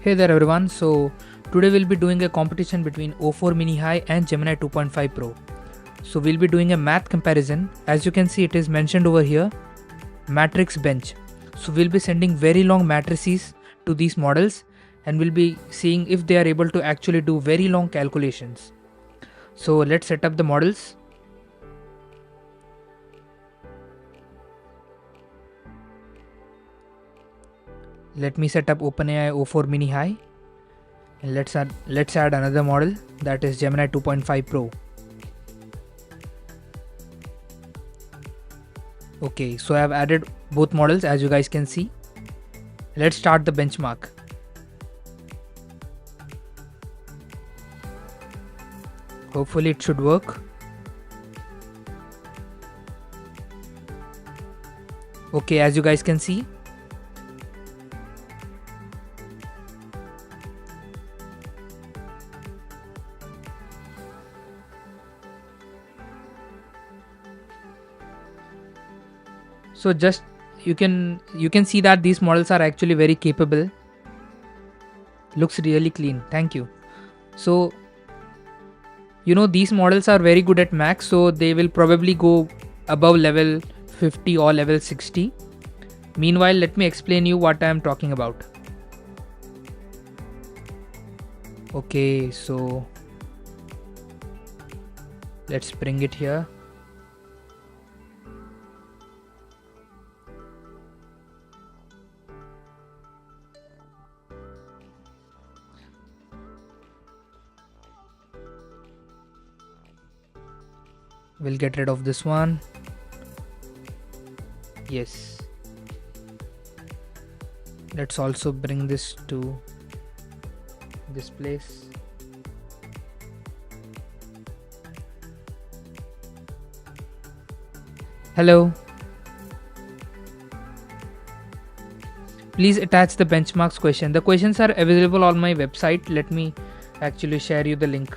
Hey there everyone, so today we'll be doing a competition between o4-mini-high and Gemini 2.5 Pro. So we'll be doing a math comparison. As you can see, it is mentioned over here, matrix bench. So we'll be sending very long matrices to these models and we'll be seeing if they are able to actually do very long calculations. So let's set up the models. Let me set up OpenAI o4-mini-high. And let's add another model, that is Gemini 2.5 Pro. Okay, so I have added both models as you guys can see. Let's start the benchmark. Hopefully it should work. Okay, as you guys can see, so just you can see that these models are actually very capable. Looks really clean. Thank you. So these models are very good at max, so they will probably go above level 50 or level 60. Meanwhile, let me explain you what I am talking about. Okay, so let's bring it here. We'll get rid of this one. Yes. Let's also bring this to this place. Hello. Please attach the benchmarks question. The questions are available on my website. Let me actually share you the link.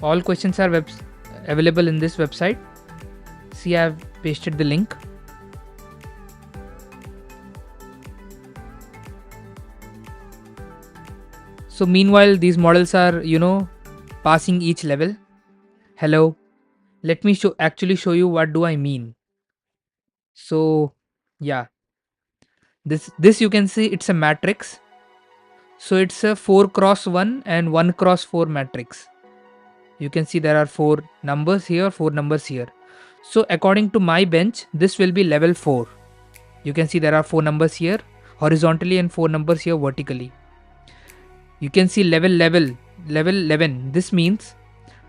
All questions are available in this website. See, I have pasted the link. So meanwhile, these models are, passing each level. Hello. Let me actually show you what do I mean. So yeah, this you can see it's a matrix. So it's a 4x1 and 1x4 matrix. You can see there are 4 numbers here, 4 numbers here. So according to my bench, this will be level 4. You can see there are 4 numbers here horizontally and 4 numbers here vertically. You can see level 11. This means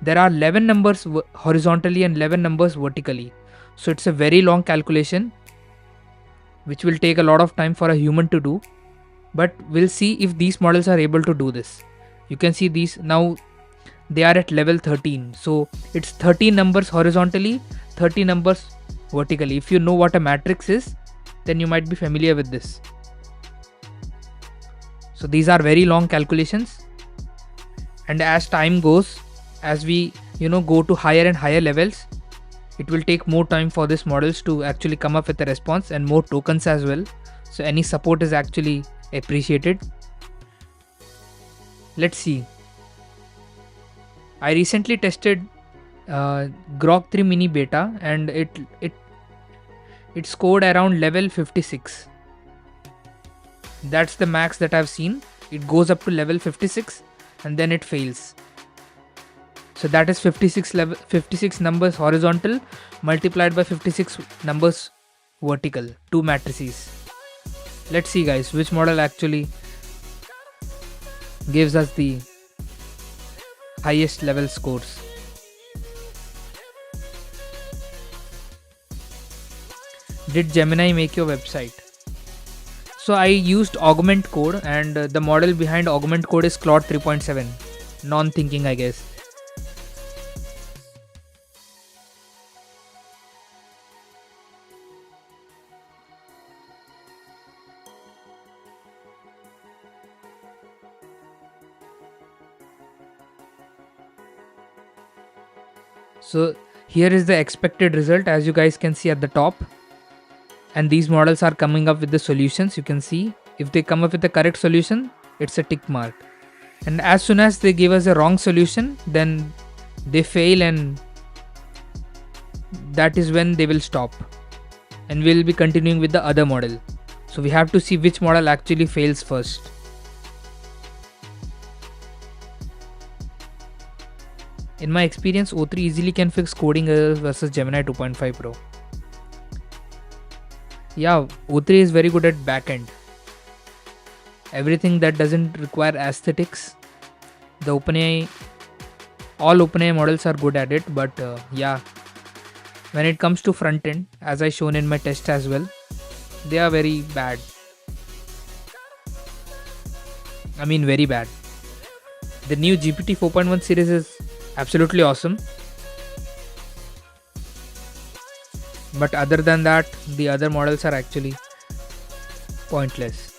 there are 11 numbers horizontally and 11 numbers vertically. So it's a very long calculation which will take a lot of time for a human to do. But we'll see if these models are able to do this. You can see these now, they are at level 13. So it's 13 numbers horizontally, 30 numbers vertically. If you know what a matrix is, then you might be familiar with this. So these are very long calculations. And as time goes, as we go to higher and higher levels, it will take more time for these models to actually come up with a response and more tokens as well. So any support is actually appreciated. Let's see. I recently tested Grok 3 mini beta and it scored around level 56. That's the max that I've seen. It goes up to level 56 and then it fails. So that is 56 numbers horizontal multiplied by 56 numbers vertical, 2 matrices. Let's see guys, which model actually gives us the highest level scores. Did Gemini make your website? So I used augment code and the model behind augment code is Claude 3.7. Non-thinking, I guess. So Here is the expected result, as you guys can see at the top. And these models are coming up with the solutions. You can see if they come up with the correct solution, it's a tick mark. And as soon as they give us a wrong solution, then they fail, and that is when they will stop. And we'll be continuing with the other model. So we have to see which model actually fails first. In my experience, O3 easily can fix coding errors versus Gemini 2.5 Pro. Yeah, O3 is very good at backend. Everything that doesn't require aesthetics, all OpenAI models are good at it. But yeah, when it comes to front end, as I shown in my test as well, they are very bad. I mean, very bad. The new GPT 4.1 series is absolutely awesome. But other than that, the other models are actually pointless.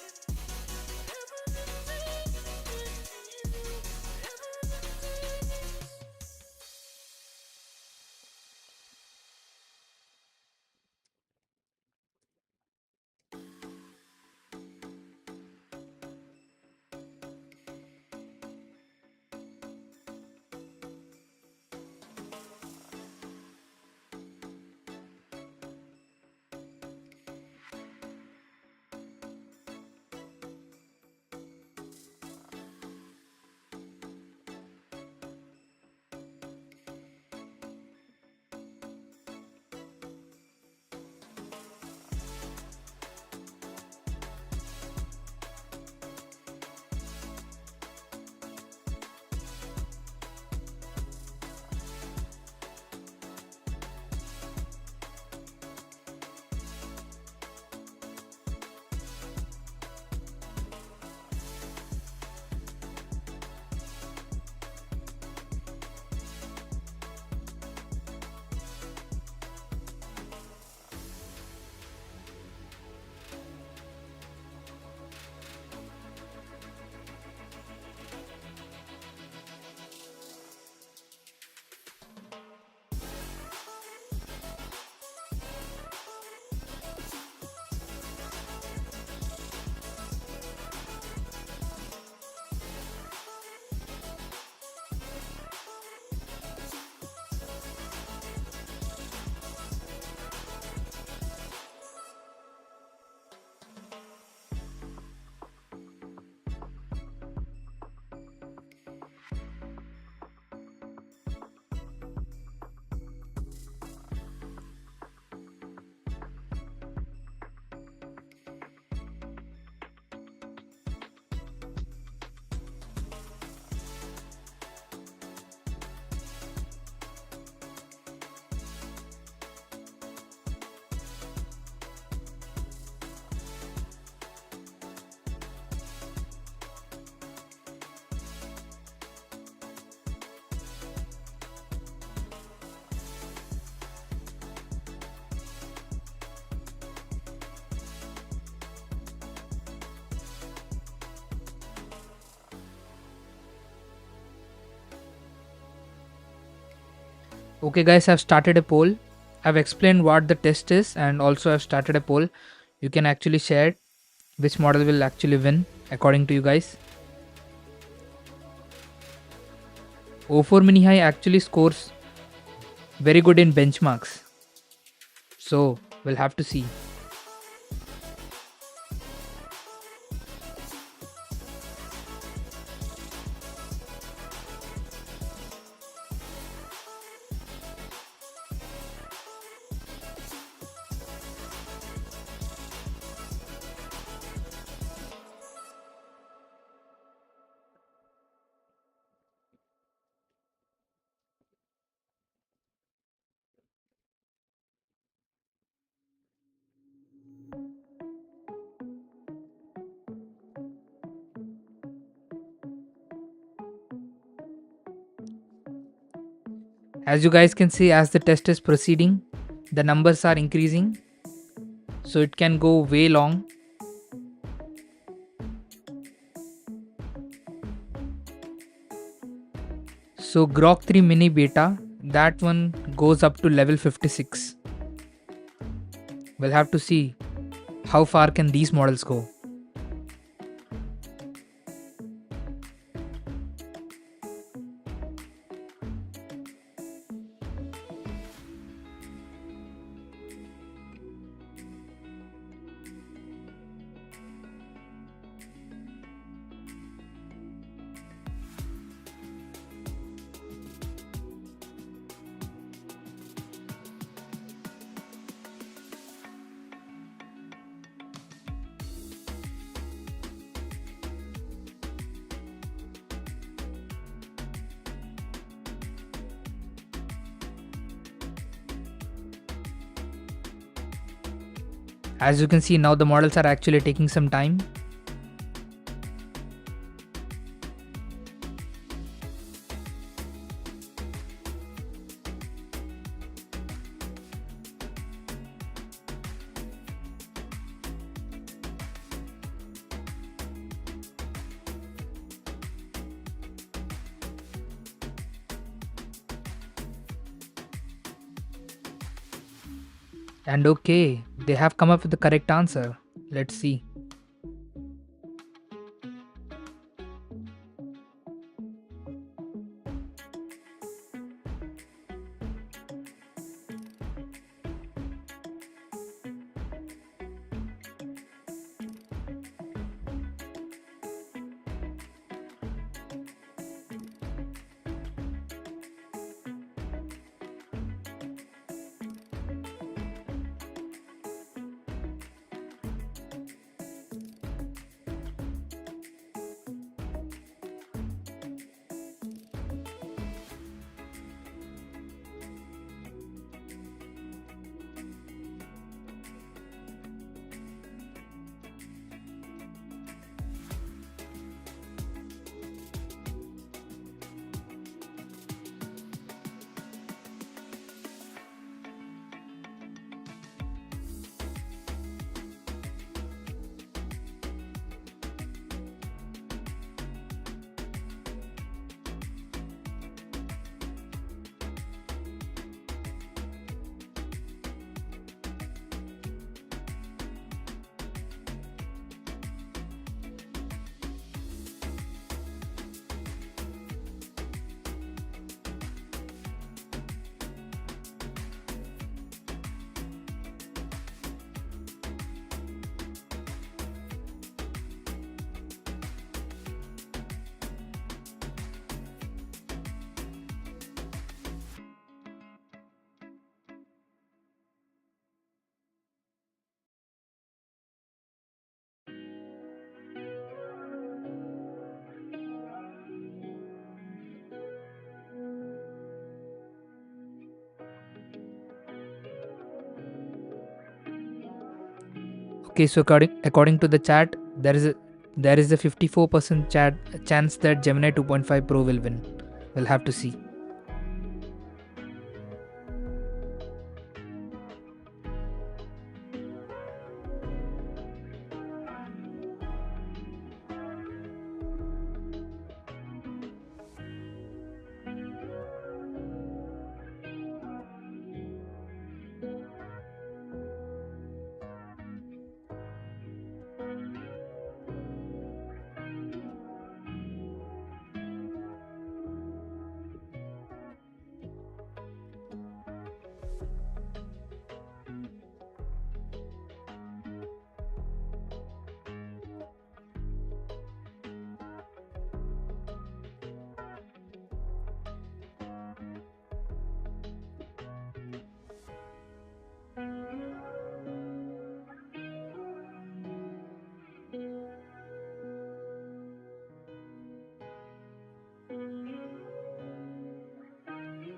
Okay guys, I've started a poll. I've explained what the test is, and also I've started a poll. You can actually share which model will actually win according to you guys. o4-mini-high actually scores very good in benchmarks. So we'll have to see. As you guys can see, as the test is proceeding, the numbers are increasing, so it can go way long. So Grok 3 mini beta that one goes up to level 56. We'll have to see how far can these models go. As you can see, now the models are actually taking some time. And okay, they have come up with the correct answer. Let's see. Okay, so according to the chat, there is a 54% chance that Gemini 2.5 Pro will win. We'll have to see.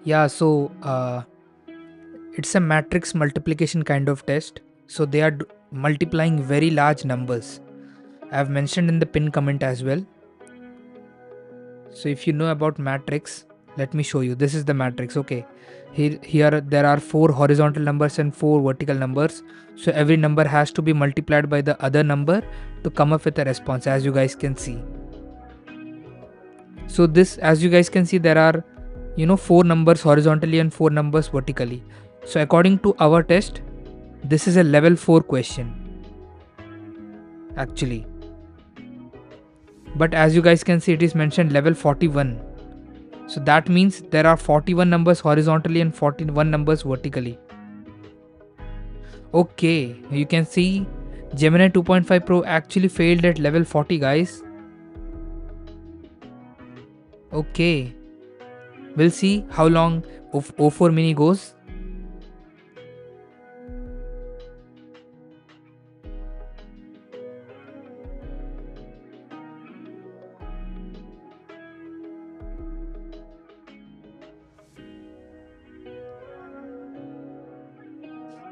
Yeah, so it's a matrix multiplication kind of test. So they are multiplying very large numbers. I've mentioned in the pin comment as well. So if you know about matrix, let me show you. This is the matrix. Okay, here there are 4 horizontal numbers and 4 vertical numbers. So every number has to be multiplied by the other number to come up with a response, as you guys can see. So this, as you guys can see, there are four numbers horizontally and four numbers vertically. So according to our test, this is a level 4 question actually. But as you guys can see, it is mentioned level 41. So that means there are 41 numbers horizontally and 41 numbers vertically. Okay, you can see Gemini 2.5 Pro actually failed at level 40, guys. Okay, we'll see how long O4 mini goes.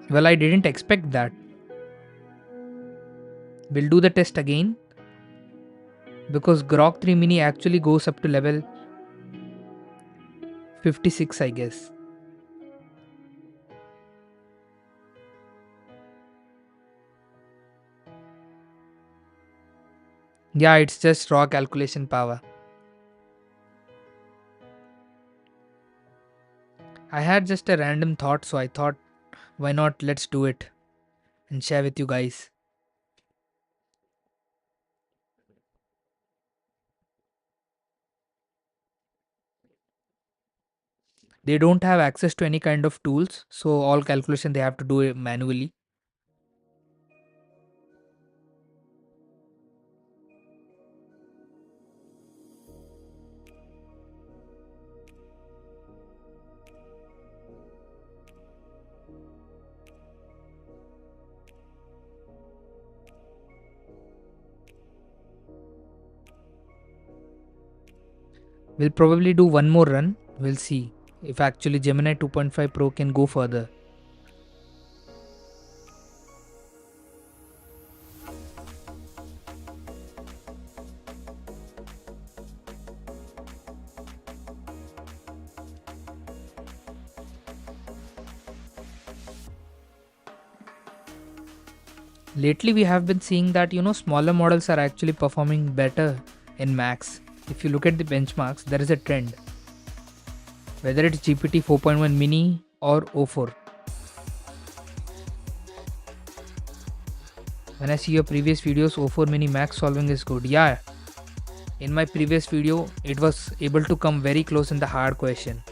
Well, I didn't expect that. We'll do the test again because Grok 3 mini actually goes up to level 56, I guess. Yeah, it's just raw calculation power. I had just a random thought, so I thought, why not? Let's do it and share with you guys. They don't have access to any kind of tools, so all calculation they have to do it manually. We'll probably do one more run. We'll see if actually Gemini 2.5 Pro can go further. Lately, we have been seeing that smaller models are actually performing better in Max. If you look at the benchmarks, there is a trend. Whether it's GPT 4.1 mini or O4. When I see your previous videos, O4 mini max solving is good. Yeah, in my previous video, it was able to come very close in the hard question.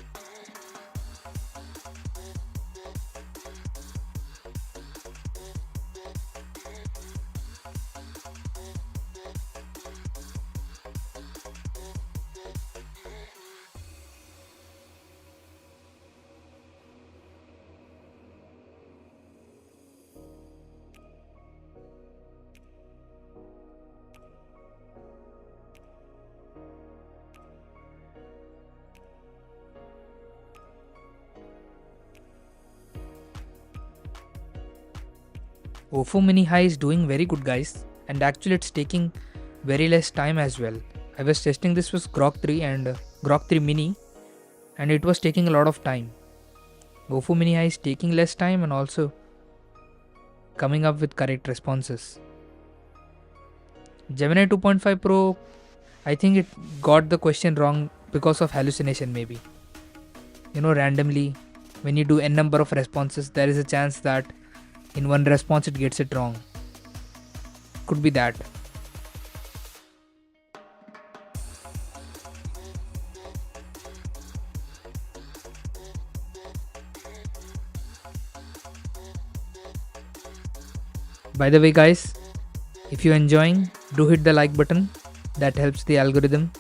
o4-mini-high is doing very good, guys, and actually it's taking very less time as well. I was testing this with Grok 3 and Grok 3 mini, and it was taking a lot of time. o4-mini-high is taking less time and also coming up with correct responses. Gemini 2.5 Pro, I think it got the question wrong because of hallucination, maybe. Randomly, when you do n number of responses, there is a chance that in one response it gets it wrong. Could be that. By the way, guys, if you're enjoying, do hit the like button. That helps the algorithm.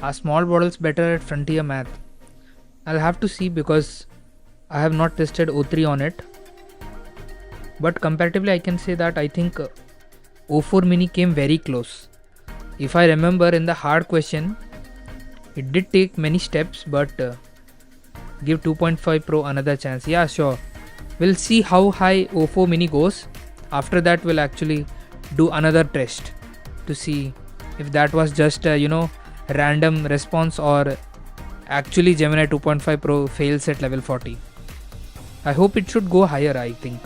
Are small models better at frontier math? I'll have to see because I have not tested O3 on it. But comparatively, I can say that I think O4 mini came very close. If I remember in the hard question, it did take many steps, but give 2.5 Pro another chance. Yeah, sure. We'll see how high O4 mini goes. After that, we'll actually do another test to see if that was just random response or actually Gemini 2.5 Pro fails at level 40. I hope it should go higher, I think.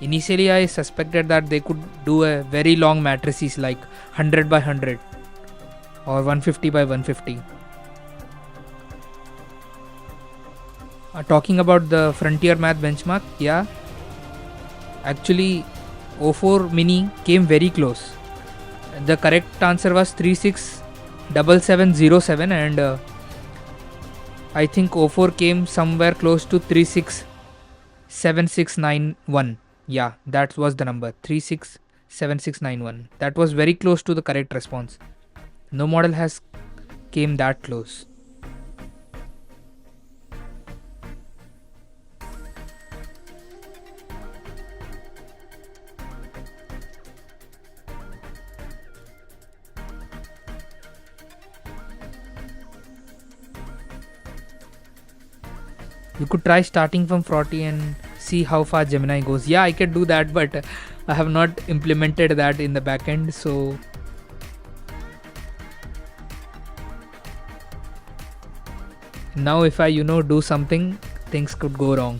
Initially, I suspected that they could do a very long matrices like 100 by 100 or 150 by 150. Talking about the frontier math benchmark, yeah, actually O4 mini came very close. The correct answer was 367707 and I think O4 came somewhere close to 367691. Yeah, that was the number 367691. That was very close to the correct response. No model has came that close. You could try starting from 40 and see how far Gemini goes. Yeah, I could do that, but I have not implemented that in the backend. So now if I do something, things could go wrong.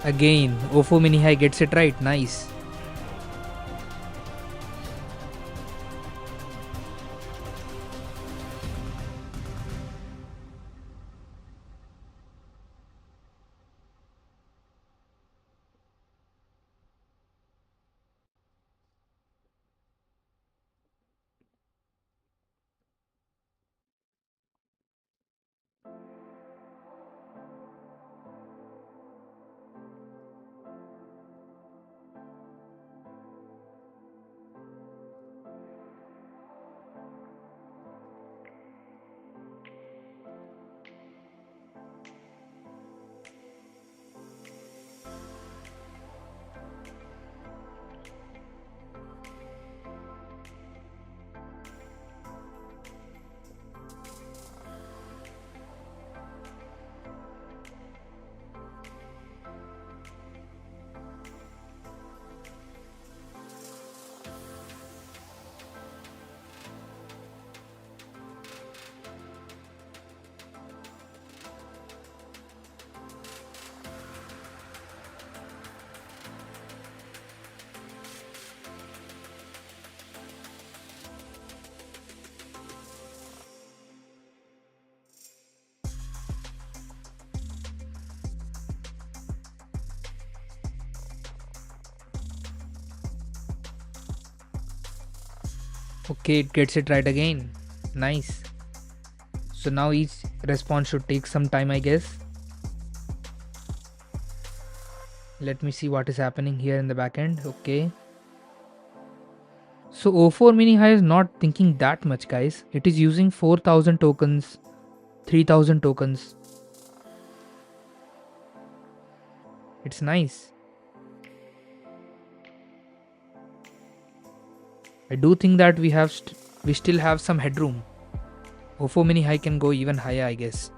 Again, o4-mini-high gets it right. Nice. Okay, it gets it right again. Nice. So now each response should take some time, I guess. Let me see what is happening here in the backend. Okay. So o4-mini-high is not thinking that much, guys. It is using 4000 tokens, 3000 tokens. It's nice. I do think that we still have some headroom. o4-mini-high can go even higher, I guess.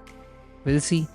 We'll see.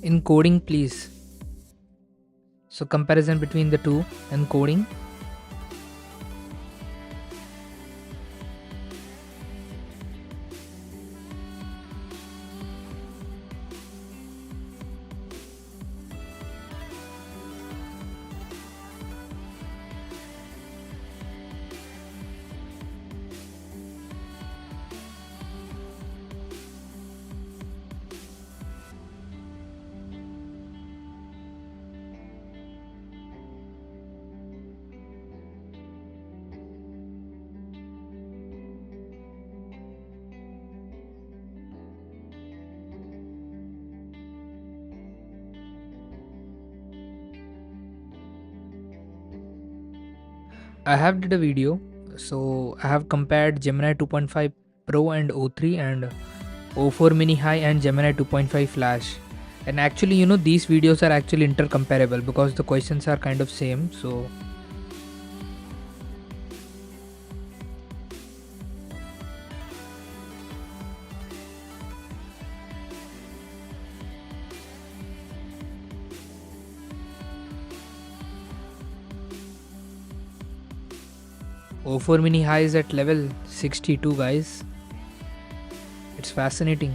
In coding, please. So comparison between the two and coding. I have did a video, so I have compared Gemini 2.5 Pro and O3 and o4-mini-high and Gemini 2.5 Flash. And actually, these videos are actually intercomparable because the questions are kind of same. So O4-mini-high is at level 62, guys. It's fascinating.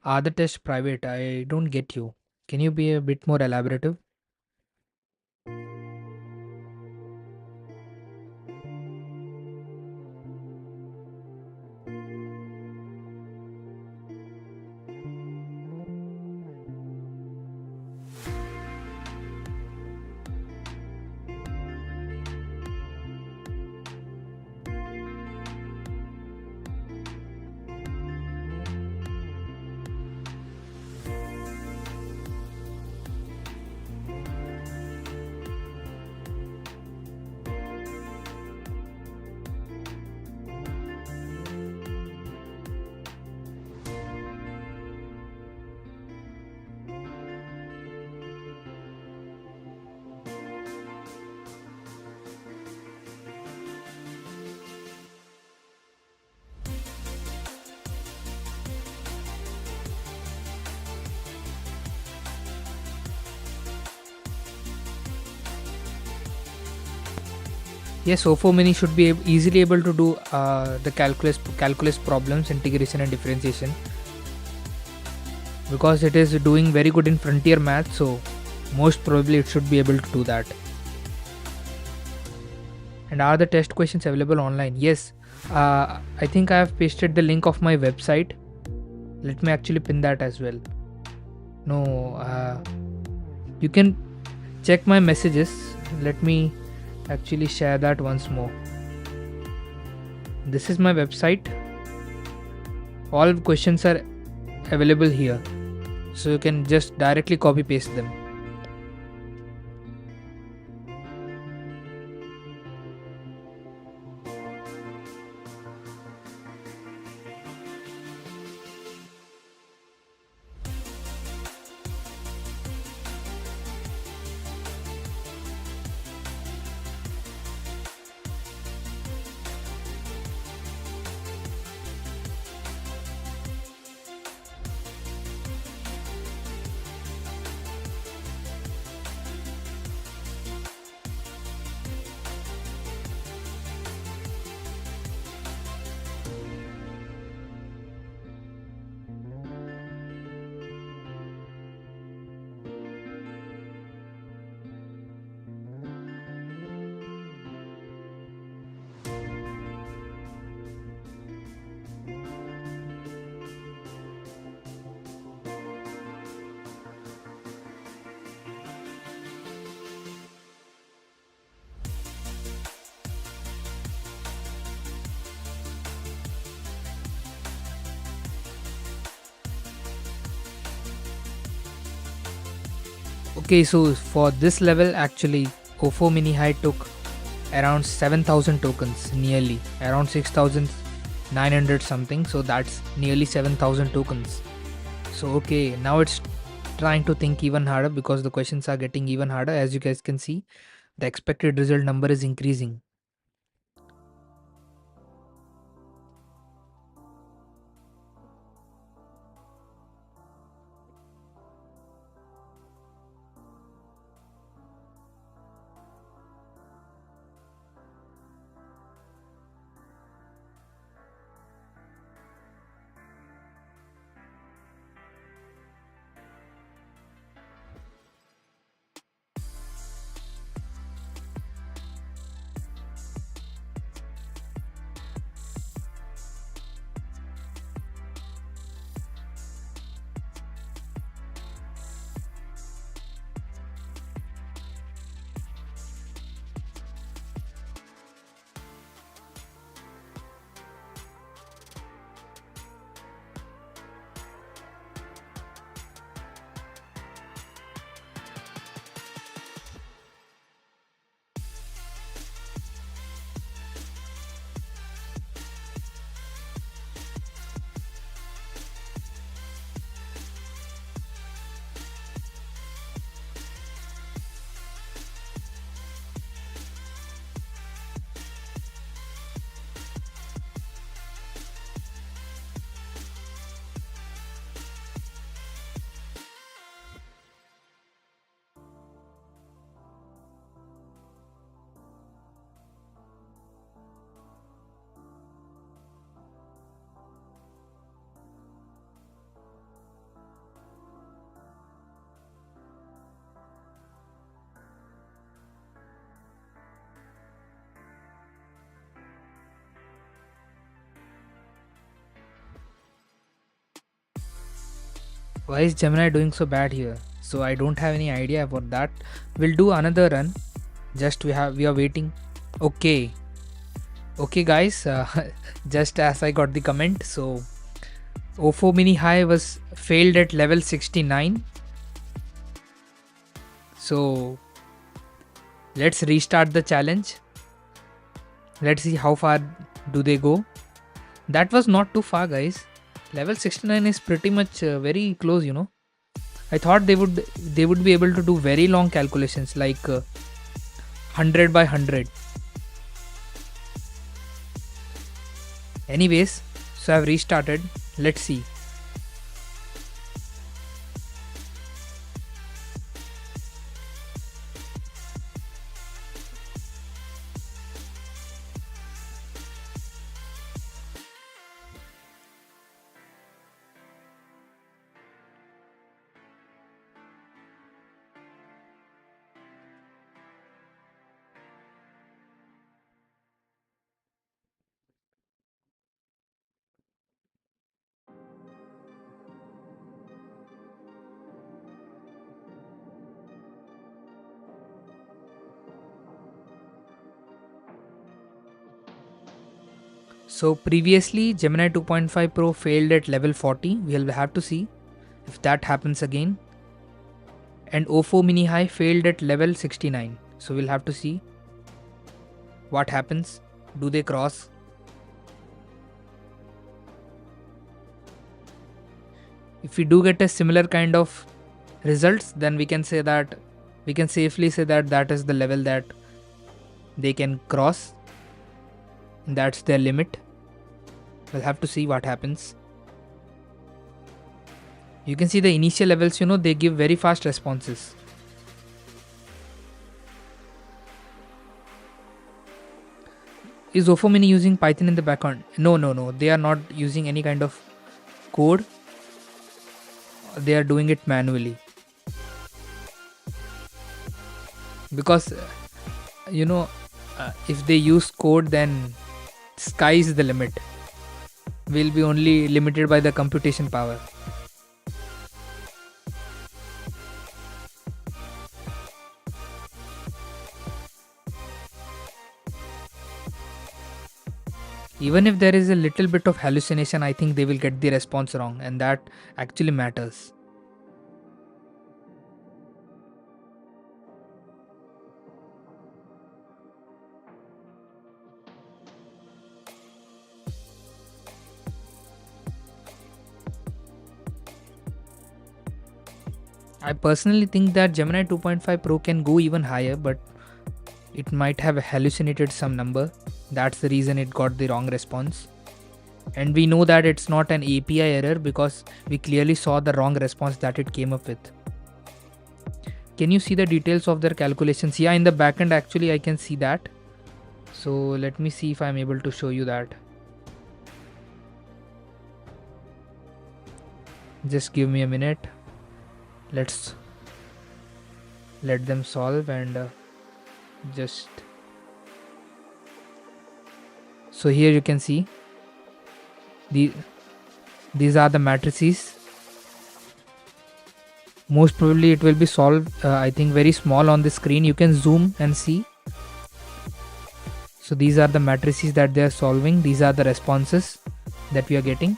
Are the tests private? I don't get you. Can you be a bit more elaborative? Yes, O4 Mini should be easily able to do the calculus problems, integration and differentiation, because it is doing very good in frontier math. So most probably it should be able to do that. And are the test questions available online? Yes, I think I have pasted the link of my website. Let me actually pin that as well. No, you can check my messages. Let me actually share that once more. This is my website. All questions are available here, so you can just directly copy paste them. Okay, so for this level, actually, o4-mini-high took around 7,000 tokens, nearly around 6,900 something. So that's nearly 7,000 tokens. So okay, now it's trying to think even harder because the questions are getting even harder. As you guys can see, the expected result number is increasing. Why is Gemini doing so bad here? So I don't have any idea about that. We'll do another run. Just we are waiting. Okay. Okay guys, just as I got the comment, so o4-mini-high was failed at level 69. So let's restart the challenge. Let's see how far do they go. That was not too far guys. Level 69 is pretty much very close, you know. I thought they would be able to do very long calculations like 100 by 100. Anyways, so I've restarted. Let's see. So previously Gemini 2.5 Pro failed at level 40. We'll have to see if that happens again. And o4-mini-high failed at level 69. So we'll have to see what happens. Do they cross? If we do get a similar kind of results, then we can safely say that that is the level that they can cross. That's their limit. We'll have to see what happens. You can see the initial levels, you know, they give very fast responses. Is o4-mini using Python in the background? No. They are not using any kind of code. They are doing it manually. Because, you know, if they use code, then sky is the limit. We'll be only limited by the computation power. Even if there is a little bit of hallucination, I think they will get the response wrong, and that actually matters. I personally think that Gemini 2.5 Pro can go even higher, but it might have hallucinated some number. That's the reason it got the wrong response. And we know that it's not an API error because we clearly saw the wrong response that it came up with. Can you see the details of their calculations? Yeah, in the backend actually I can see that. So let me see if I'm able to show you that. Just give me a minute. Let's let them solve and just... So here you can see these are the matrices. Most probably it will be solved, I think very small on the screen. You can zoom and see. So these are the matrices that they are solving. These are the responses that we are getting.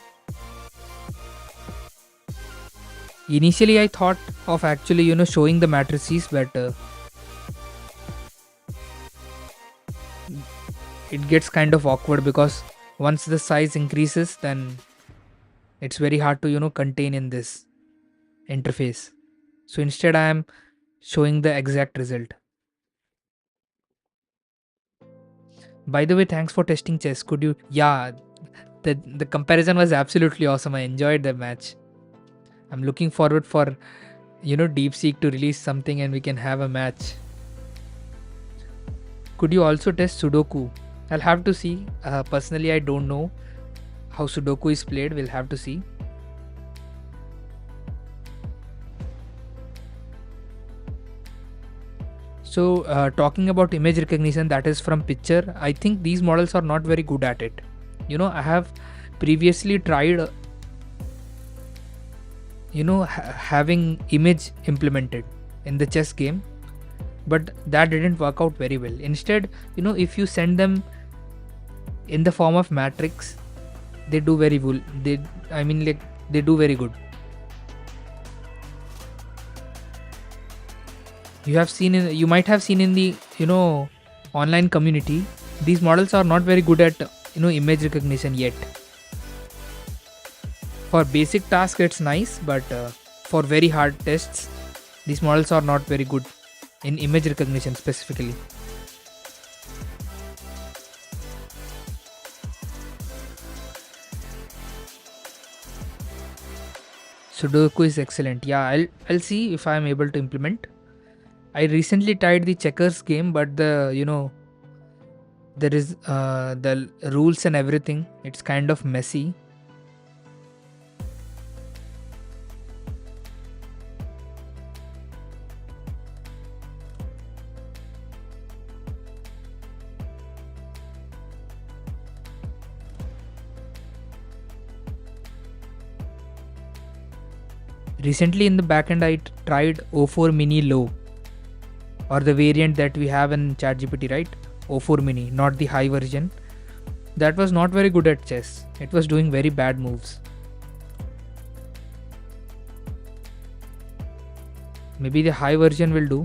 Initially I thought of actually, you know, showing the matrices, but it gets kind of awkward because once the size increases, then it's very hard to, you know, contain in this interface. So instead I am showing the exact result. By the way, thanks for testing chess. Could you... Yeah, the comparison was absolutely awesome. I enjoyed the match. I'm looking forward for, you know, DeepSeek to release something and we can have a match. Could you also test Sudoku? I'll have to see. Personally, I don't know how Sudoku is played. We'll have to see. So talking about image recognition, that is from picture, I think these models are not very good at it. You know, I have previously tried having image implemented in the chess game, but that didn't work out very well. Instead, if you send them in the form of matrix, they do very well. They do very good. You might have seen in the online community, these models are not very good at image recognition yet. For basic tasks it's nice, but for very hard tests, these models are not very good in image recognition specifically. Sudoku is excellent. Yeah, I'll see if I'm able to implement. I recently tried the checkers game, but there is the rules and everything. It's kind of messy. Recently in the backend, I tried o4-mini low, or the variant that we have in ChatGPT, right? o4-mini, not the high version. That was not very good at chess. It was doing very bad moves. Maybe the high version will do.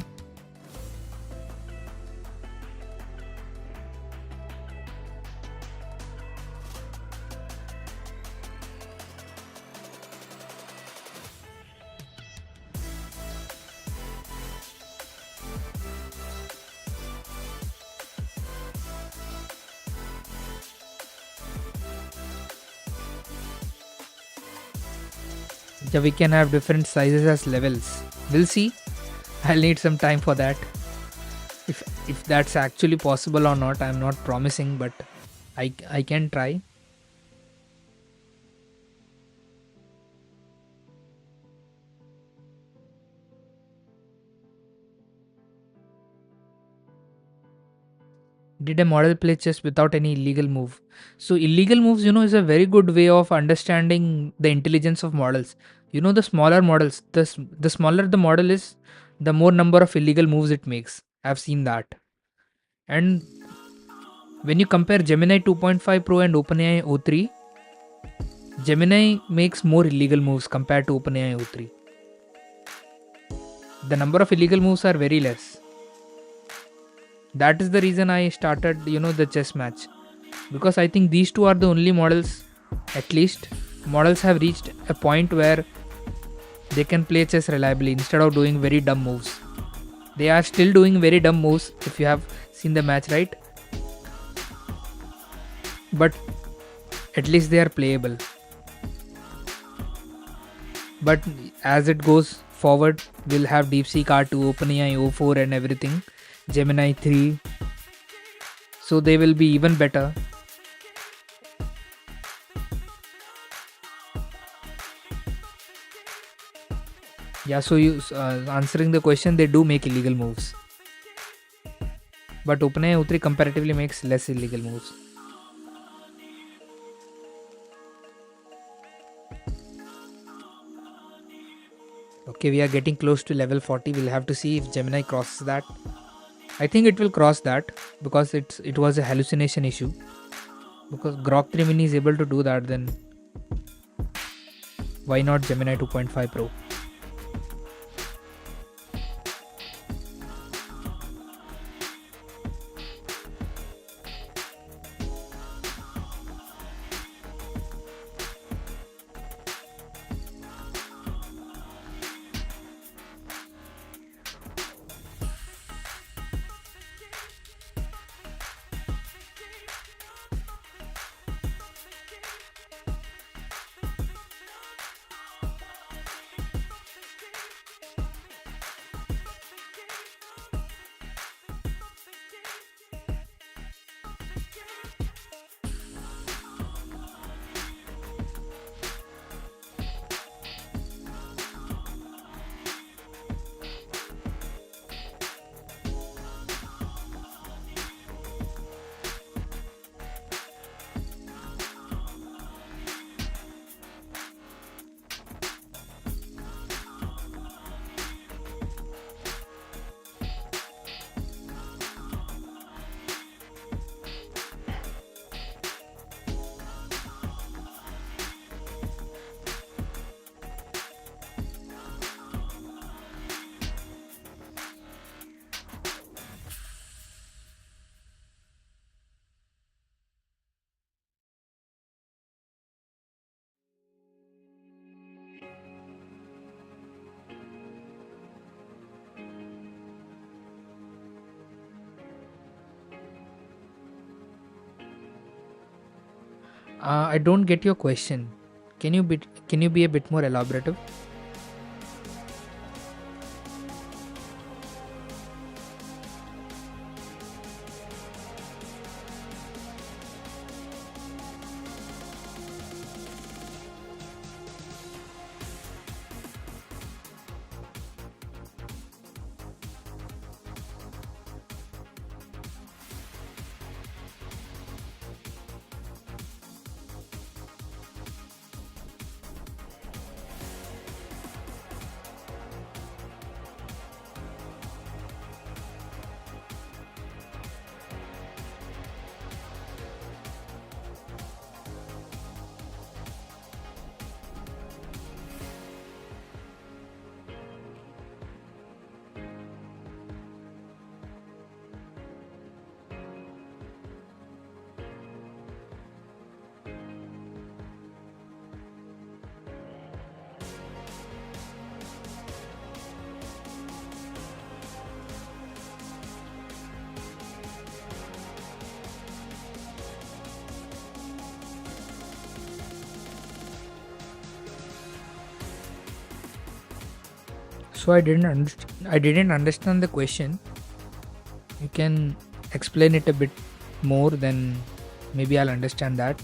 Yeah, we can have different sizes as levels. We'll see. I'll need some time for that. If that's actually possible or not, I'm not promising, but I can try. Did a model play chess without any illegal move? So illegal moves, is a very good way of understanding the intelligence of models. The smaller models, the smaller the model is, the more number of illegal moves it makes. I've seen that. And when you compare Gemini 2.5 Pro and OpenAI o3, Gemini makes more illegal moves compared to OpenAI o3. The number of illegal moves are very less. That is the reason I started, the chess match. Because I think these two are the only models, at least, models have reached a point where they can play chess reliably instead of doing very dumb moves. They are still doing very dumb moves if you have seen the match, right? But at least they are playable. But as it goes forward, we'll have DeepSeek R2, OpenAI o4 and everything, Gemini 3. So they will be even better. Yeah, so you answering the question, they do make illegal moves. But OpenAI o3 comparatively makes less illegal moves. Okay, we are getting close to level 40. We'll have to see if Gemini crosses that. I think it will cross that because it was a hallucination issue. Because Grok 3 Mini is able to do that, then why not Gemini 2.5 Pro? I don't get your question. Can you be a bit more elaborative? So I didn't understand the question. You can explain it a bit more, then maybe I'll understand that.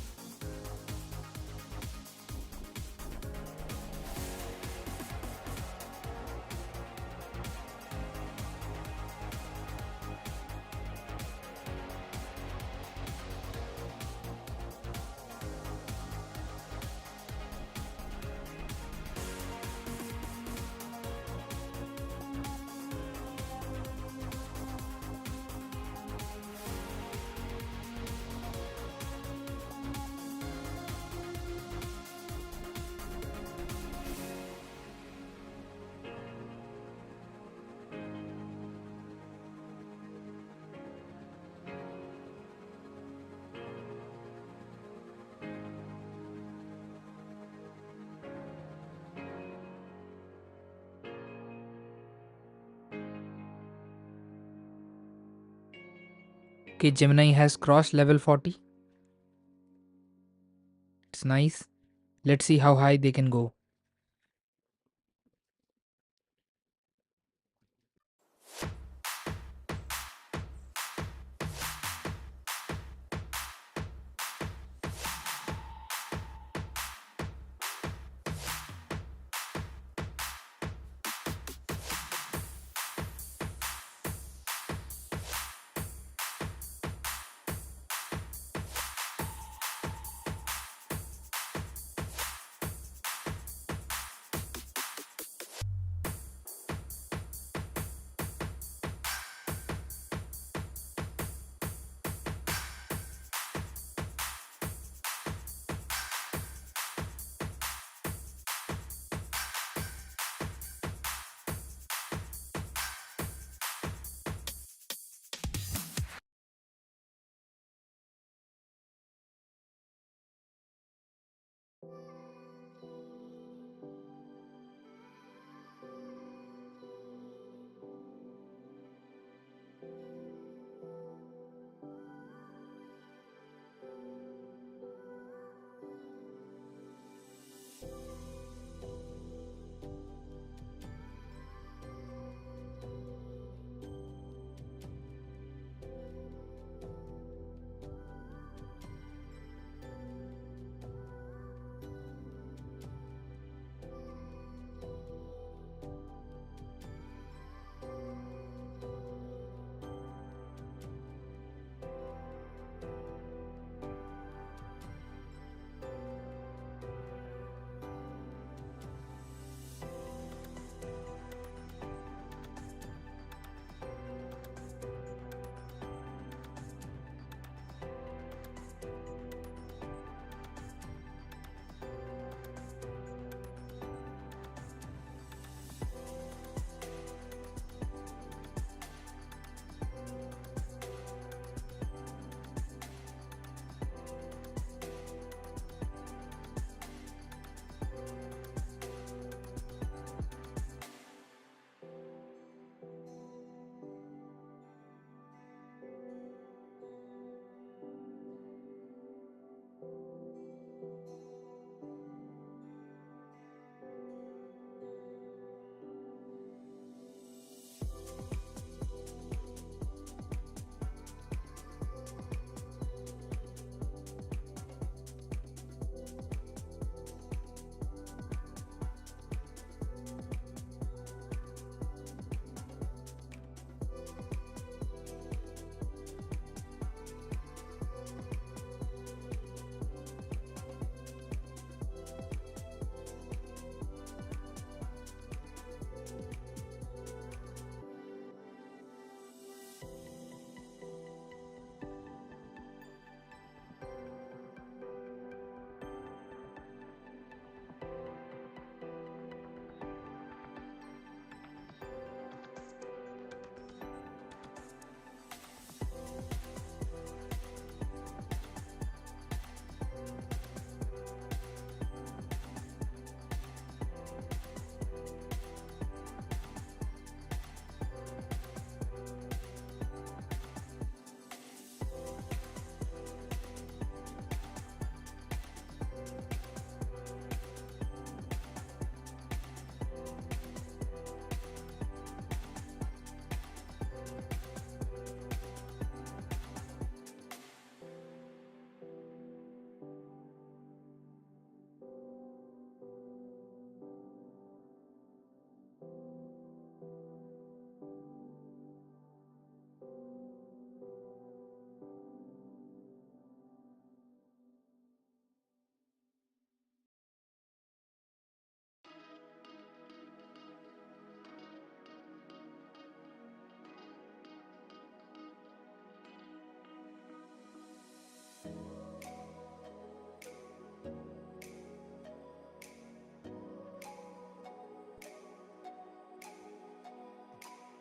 Okay, Gemini has crossed level 40. It's nice. Let's see how high they can go.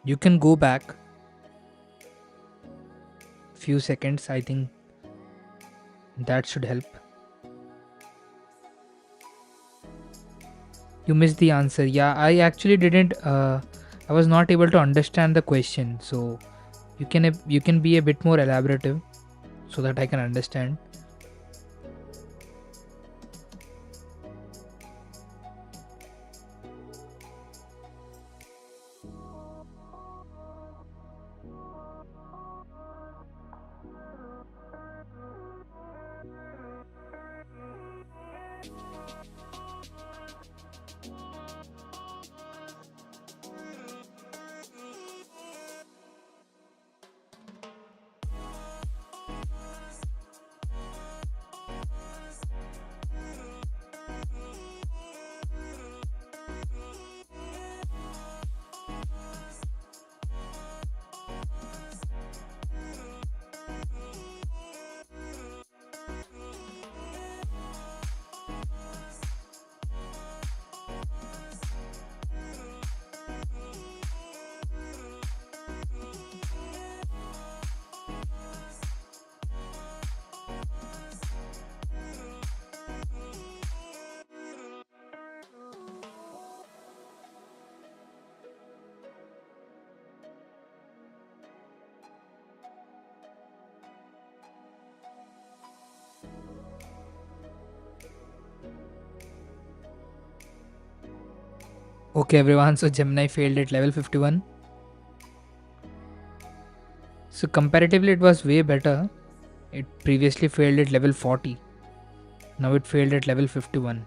You can go back few seconds. I think that should help. You missed the answer. Yeah, I actually didn't. I was not able to understand the question. So you can be a bit more elaborative so that I can understand. Okay, everyone. So Gemini failed at level 51. So comparatively, it was way better. It previously failed at level 40. Now it failed at level 51.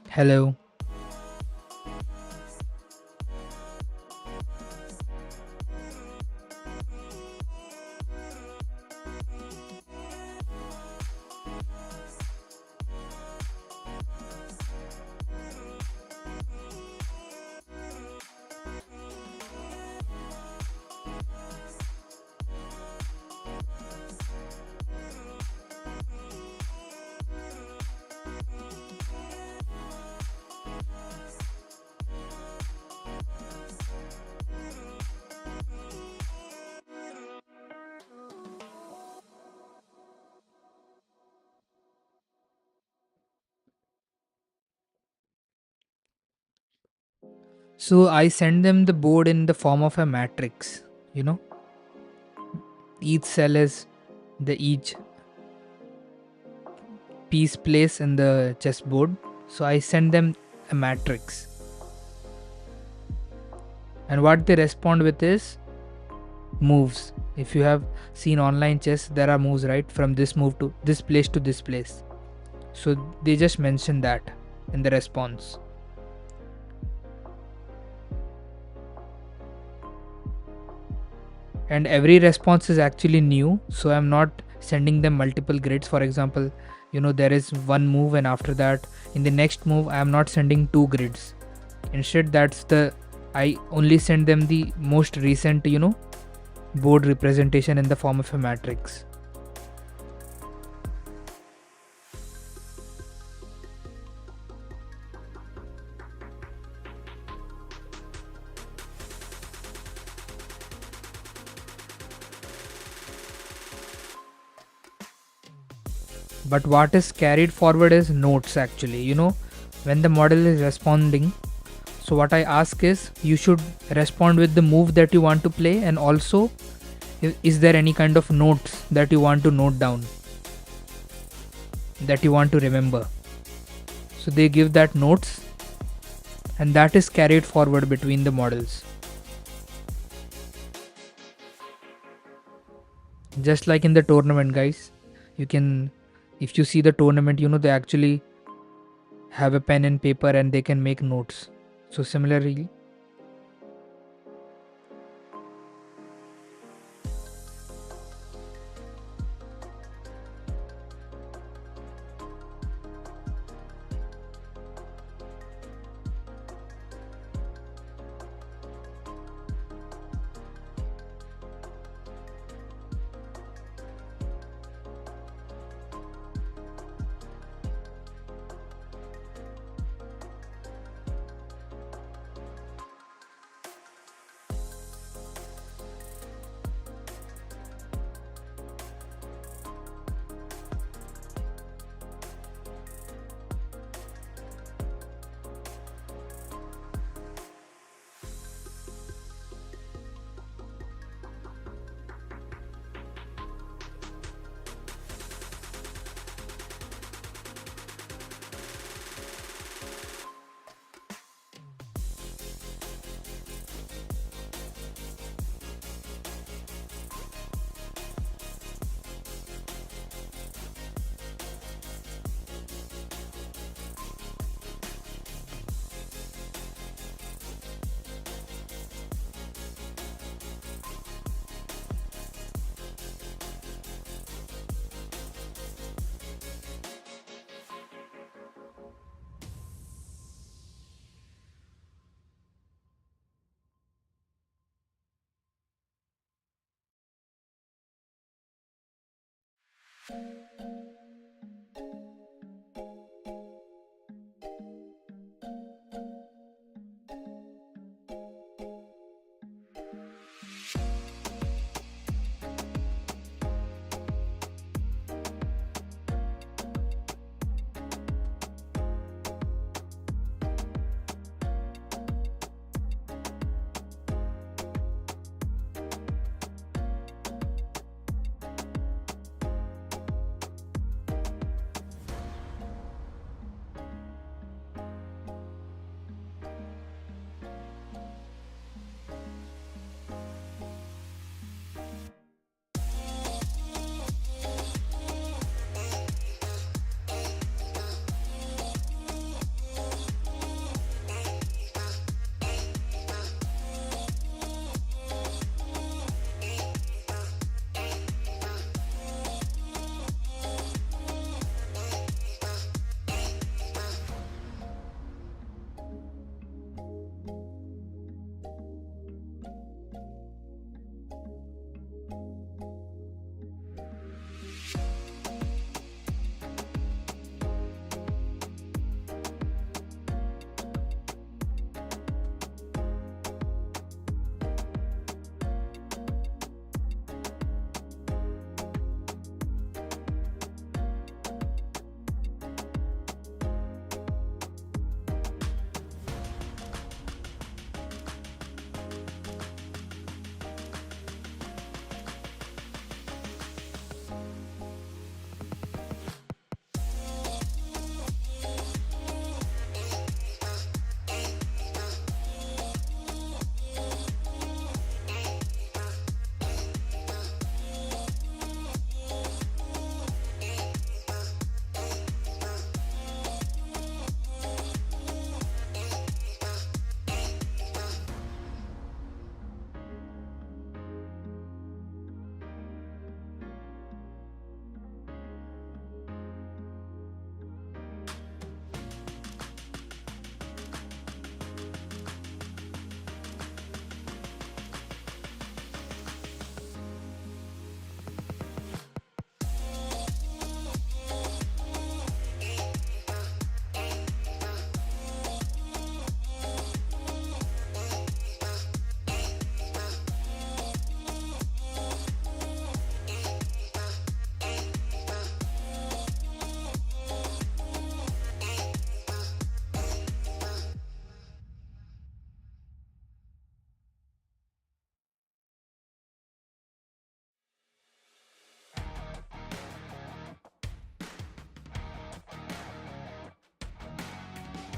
Hello. So I send them the board in the form of a matrix. You know, each cell is the each piece place in the chessboard. So I send them a matrix. And what they respond with is moves. If you have seen online chess, there are moves, right? From this move to this place to this place. So they just mention that in the response. And every response is actually new. So I'm not sending them multiple grids. For example, there is one move, and after that, in the next move, I am not sending two grids. Instead, I only send them the most recent, board representation in the form of a matrix. But what is carried forward is notes actually, when the model is responding. So what I ask is, you should respond with the move that you want to play, and also is there any kind of notes that you want to note down, that you want to remember. So they give that notes, and that is carried forward between the models. Just like in the tournament, guys, you can If you see the tournament, they actually have a pen and paper and they can make notes. So similarly,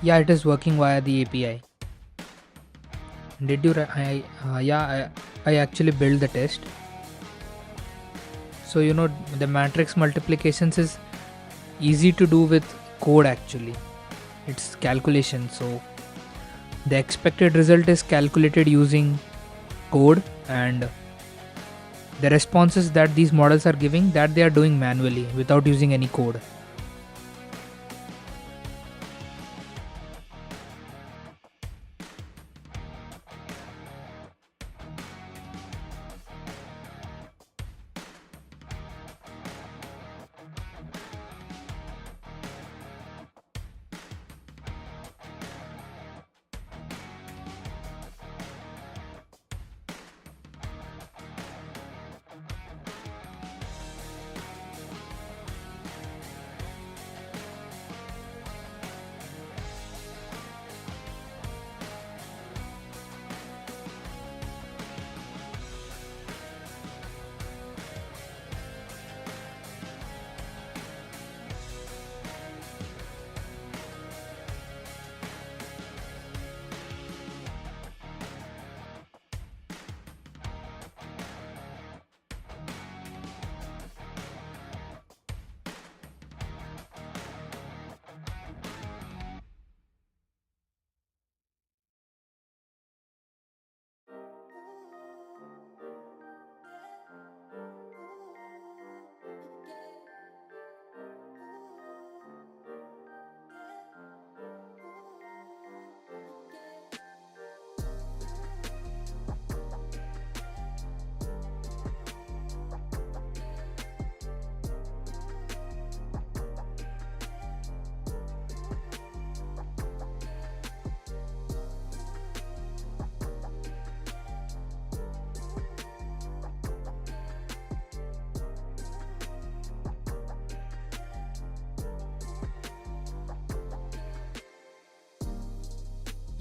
yeah, it is working via the API. Did you? I actually built the test. So the matrix multiplications is easy to do with code actually. It's calculation. So the expected result is calculated using code, and the responses that these models are giving, that they are doing manually without using any code.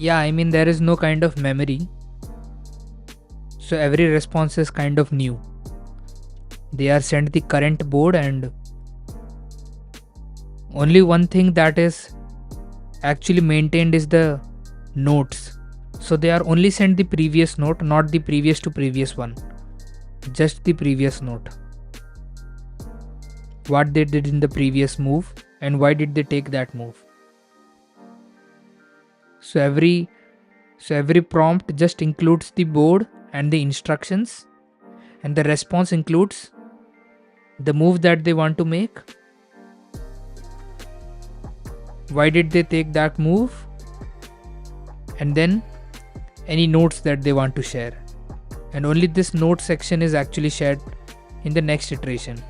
Yeah, I mean, there is no kind of memory, so every response is kind of new. They are sent the current board, and only one thing that is actually maintained is the notes. So they are only sent the previous note, not the previous to previous one, just the previous note. What they did in the previous move and why did they take that move. So every prompt just includes the board and the instructions, and the response includes the move that they want to make. Why did they take that move? And then any notes that they want to share. And only this note section is actually shared in the next iteration.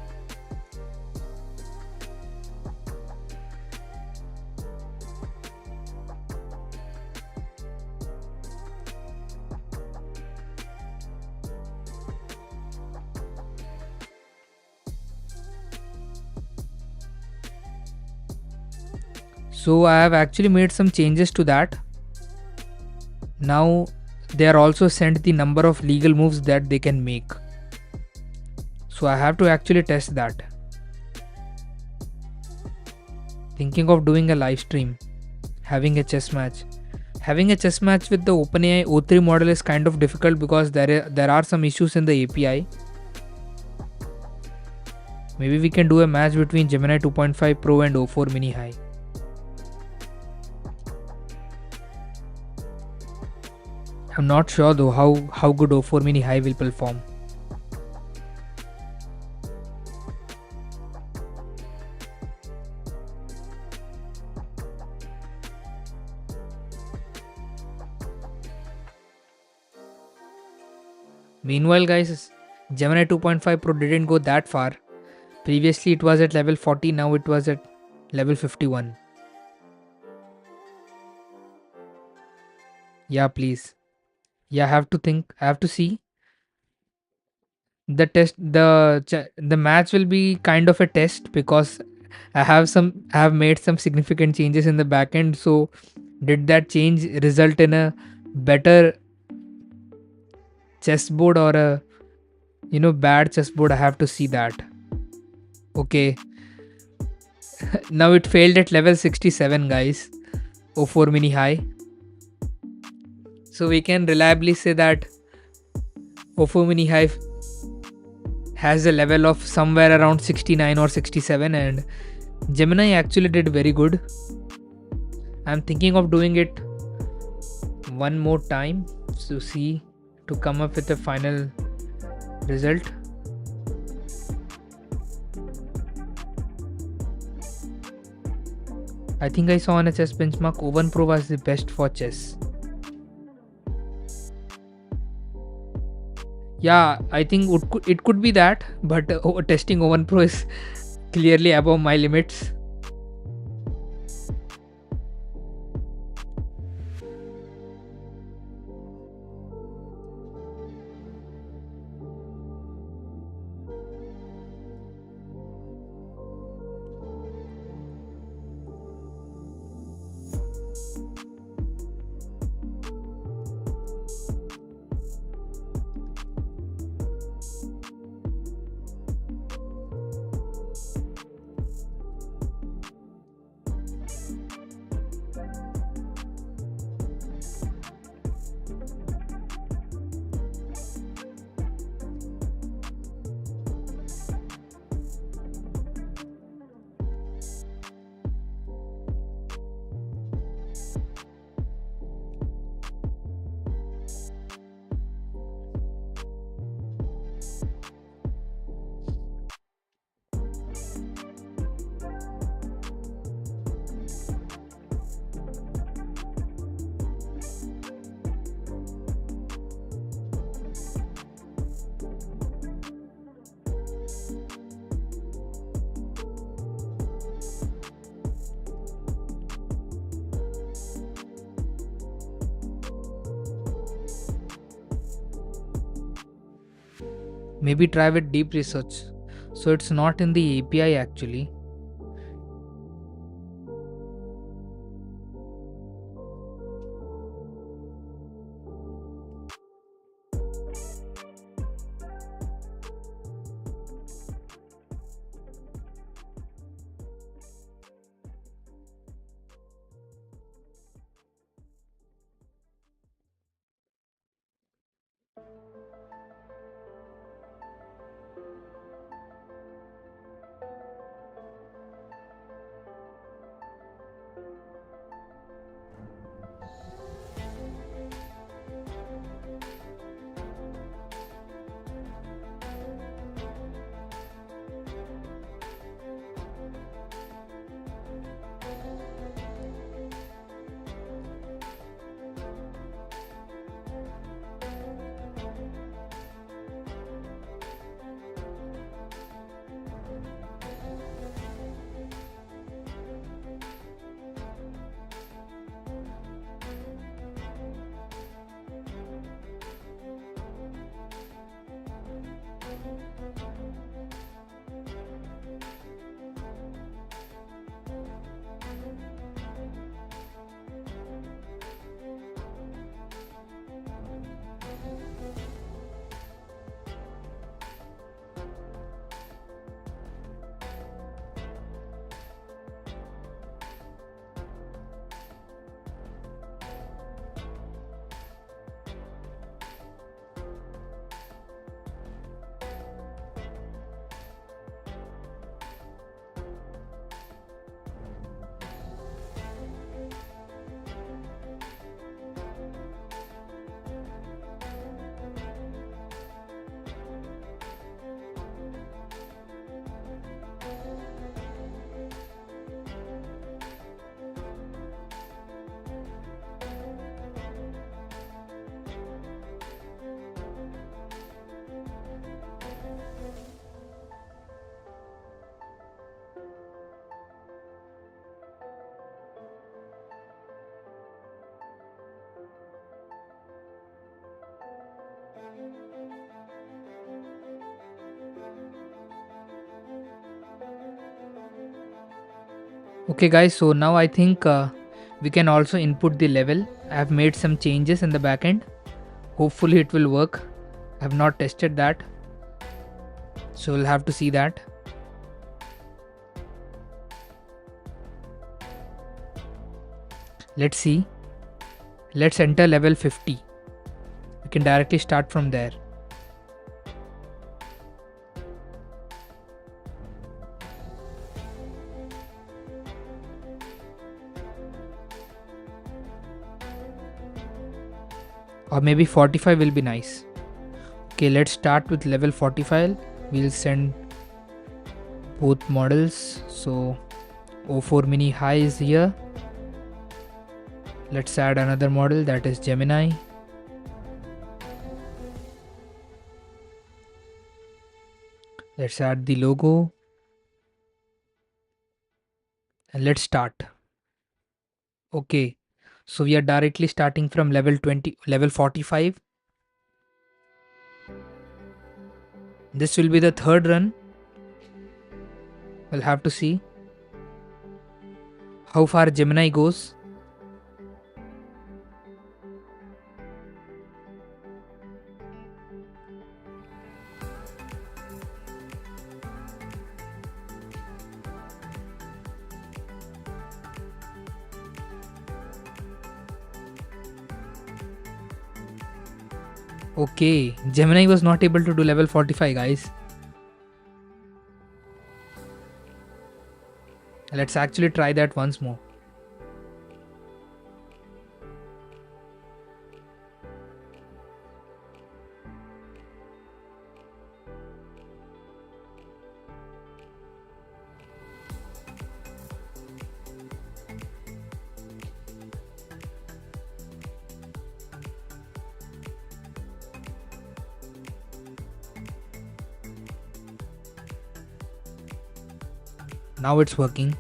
So I have actually made some changes to that. Now they are also sent the number of legal moves that they can make. So I have to actually test that. Thinking of doing a live stream, having a chess match. Having a chess match with the OpenAI O3 model is kind of difficult because there are some issues in the API. Maybe we can do a match between Gemini 2.5 Pro and o4-mini-high. I'm not sure though how good o4-mini-high will perform. Meanwhile guys, Gemini 2.5 Pro didn't go that far. Previously it was at level 40, now it was at level 51. Yeah, please. Yeah, I have to see. The match will be kind of a test because I have made some significant changes in the backend. So did that change result in a better chessboard or a bad chessboard? I have to see that. Okay. Now it failed at level 67 guys. o4-mini-high. So we can reliably say that o4-mini-high has a level of somewhere around 69 or 67, and Gemini actually did very good. I'm thinking of doing it one more time to see, to come up with a final result. I think I saw on a chess benchmark O1 Pro was the best for chess. Yeah, I think it could be that, but testing O1 Pro is clearly above my limits. Maybe try with deep research. So it's not in the API actually. Okay guys, so now I think we can also input the level. I have made some changes in the backend. Hopefully it will work. I have not tested that, so we'll have to see that. Let's see. Let's enter level 50. We can directly start from there. Or maybe 45 will be nice. Okay, let's start with level 45. We'll send both models. So o4-mini-high is here. Let's add another model, that is Gemini. Let's add the logo and let's start. Okay, so we are directly starting from level 45. This will be the third run. We'll have to see how far Gemini goes. Okay, Gemini was not able to do level 45, guys. Let's actually try that once more. Now it's working.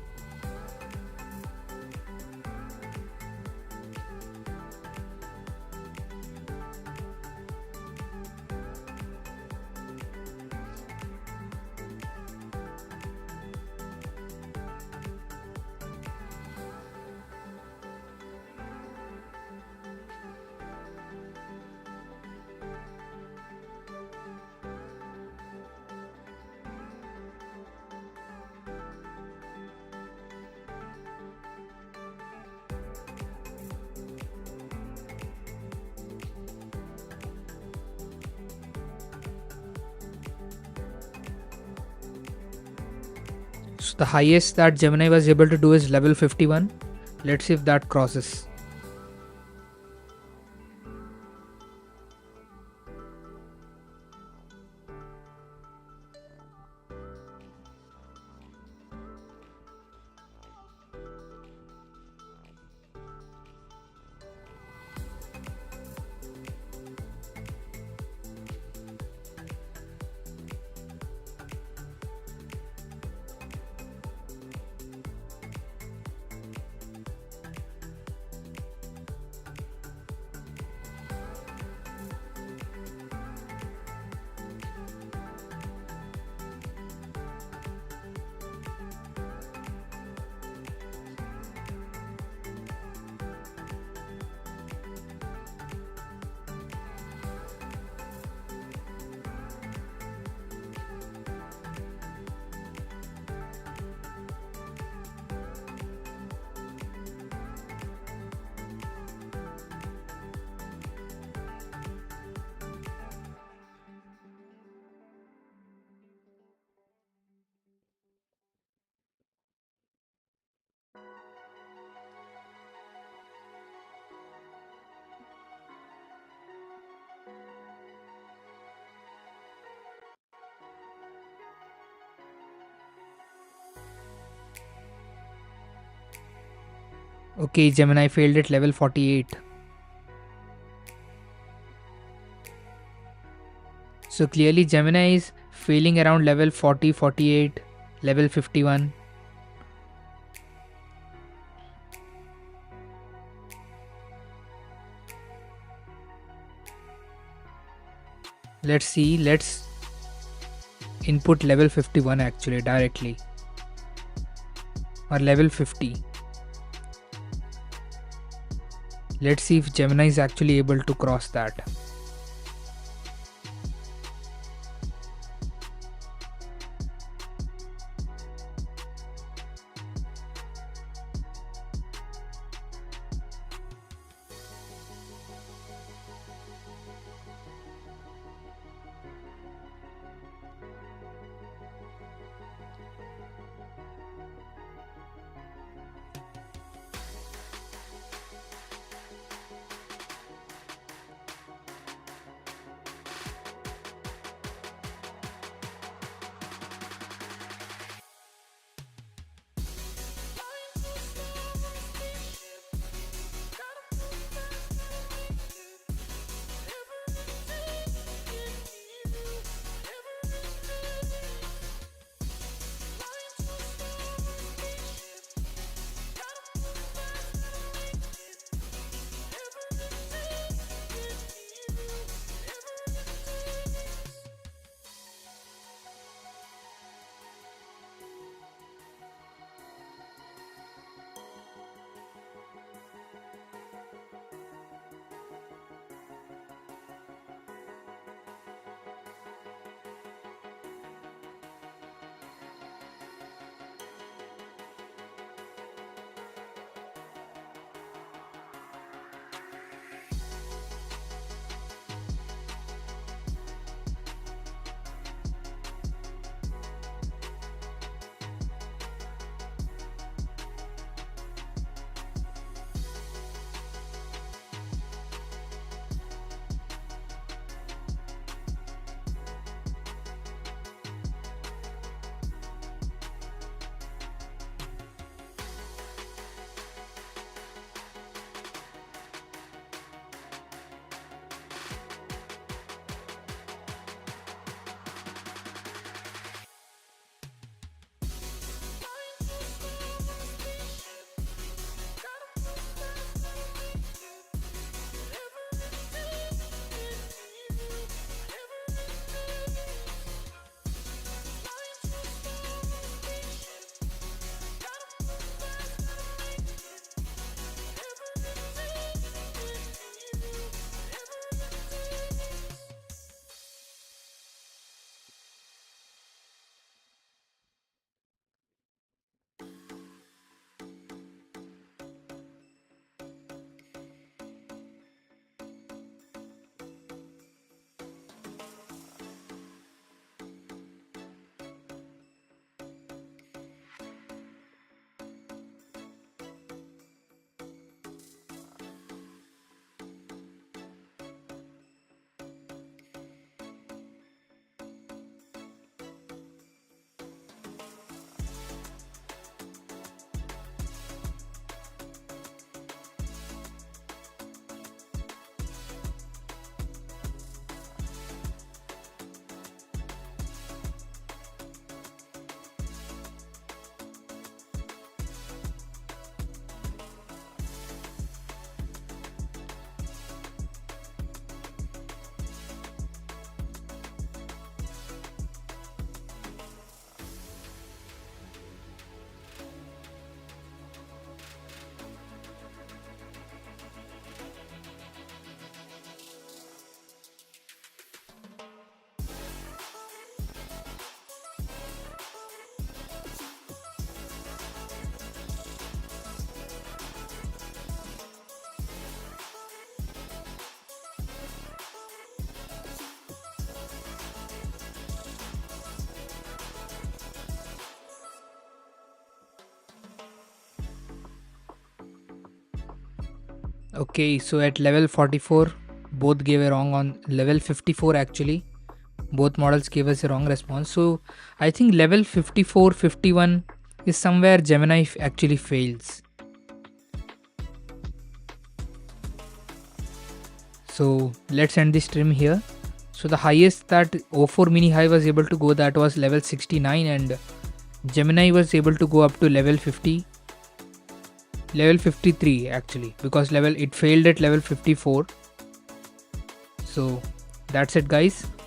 So the highest that Gemini was able to do is level 51. Let's see if that crosses. Okay, Gemini failed at level 48. So clearly Gemini is failing around level 40, 48, level 51. Let's see, let's input level 51 actually directly. Or level 50. Let's see if Gemini is actually able to cross that. Okay, so at level 44, both gave a wrong. On level 54, actually, both models gave us a wrong response. So I think level 54, 51 is somewhere Gemini actually fails. So let's end this stream here. So the highest that o4-mini-high was able to go, that was level 69, and Gemini was able to go up to level 50, level 53 actually, because level it failed at level 54. So that's it, guys.